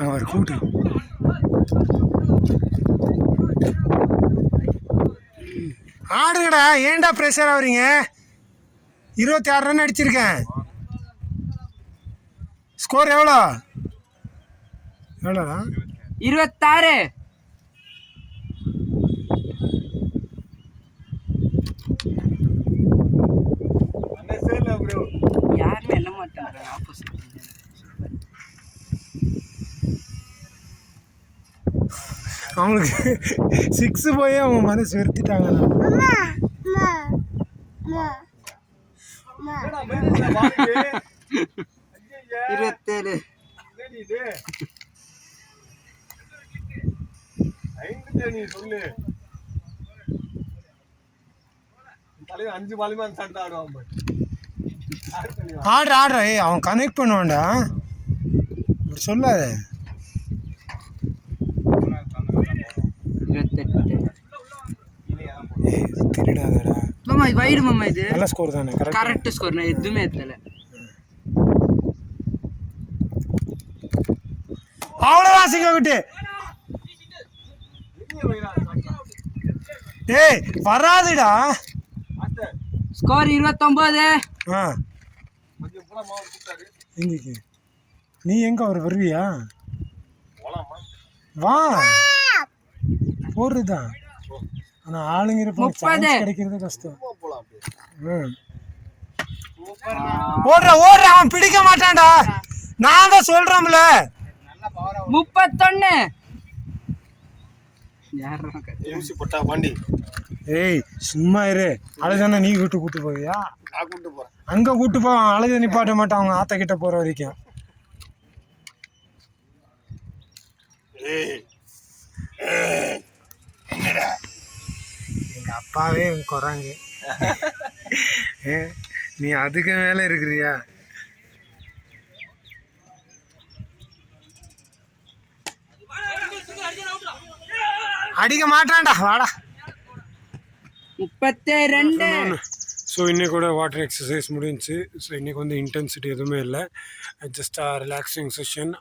அவர் கூட்டு ஆடுங்கடா. ஏன்டா ப்ரெஷர் ஆகுறீங்க? 26 ரன் அடிச்சிருக்கேன். ஸ்கோர் எவ்வளோ? எவ்வளோடா? 26. யாருமே என்ன மாட்டாங்க. ஆப்போசிட் அவங்களுக்கு 6 போய் அவங்க மனசு வெறுத்துட்டாங்க. 27. ஆடுற ஏய், அவன் கனெக்ட் பண்ணுவான்டா. இப்படி சொல்லாத. 28. திருடாதடா. மாமா இது வைடு மாமா. இது நல்ல ஸ்கோர் தானே? Correct score. நான் எதுவுமே எத்தல. அவ்வளோதான் சிங்கக்குட்டி. டேய் வராதுடா. ஸ்கோர் 29. ஆ எங்கக்கு நீ எங்க அவர் வருவியா? வா போடுறதுதான். ஆனால் ஆளுங்கிற கிடைக்கிறது கஷ்டம். ஓடுற அவன் பிடிக்க மாட்டான்டா. நான் தான் சொல்றோம்ல. 31. ஏய் சும்மா இரு. அழுதானே நீ கூட்டு போவியா? அங்க கூட்டு போ. அழுத நிப்பாட்ட மாட்டான் அவங்க ஆத்த கிட்ட போற வரைக்கும். எங்க அப்பாவே குறாங்க. நீ அதுக்கு மேல இருக்கிறியா? அடிக்க மாட்டான்டா. வாடா. 32. ஸோ இன்றைக்கி கூட வாட்டர் எக்ஸசைஸ் முடிஞ்சிச்சு. ஸோ இன்றைக்கி வந்து இன்டென்சிட்டி எதுவுமே இல்லை. Just relaxing session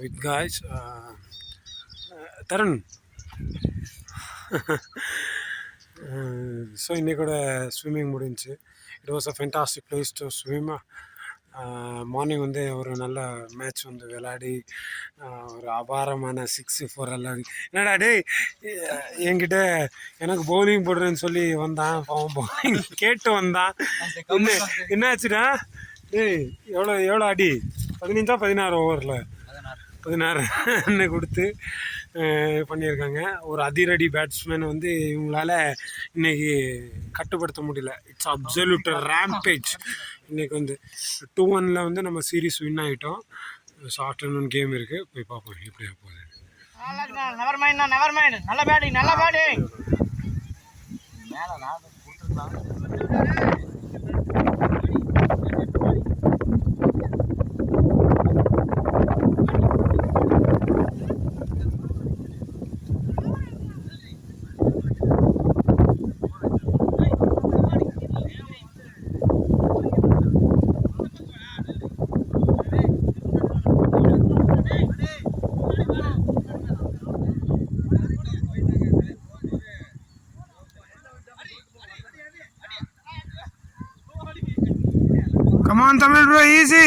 with guys. Tarun. So இன்றைக்கி கூட ஸ்விம்மிங் முடிஞ்சிச்சு. It was a fantastic place to swim. Morning வந்து ஒரு நல்ல மேட்ச் வந்து விளையாடி ஒரு அபாரமான 6-4 எல்லாம். என்னடா டேய் என்கிட்ட எனக்கு பவுலிங் போடுறேன்னு சொல்லி வந்தான். அவன் பவுலிங் கேட்டு வந்தான். என்னாச்சுடா டேய்? எவ்வளோ அடி? 15-16 ஓவரில் 16 கொடுத்து பண்ணியிருக்காங்க. ஒரு அதிரடி பேட்ஸ்மேன் வந்து இவங்களால இன்னைக்கு கட்டுப்படுத்த முடியல. It's absolute rampage. இன்றைக்கி வந்து 2-1 வந்து நம்ம சீரீஸ் வின் ஆகிட்டோம். ஸோ ஆஃப்டர்நூன் கேம் இருக்குது, போய் பார்ப்போம் எப்படியா போகுது. நல்ல batting Come on, Tamil bro, easy.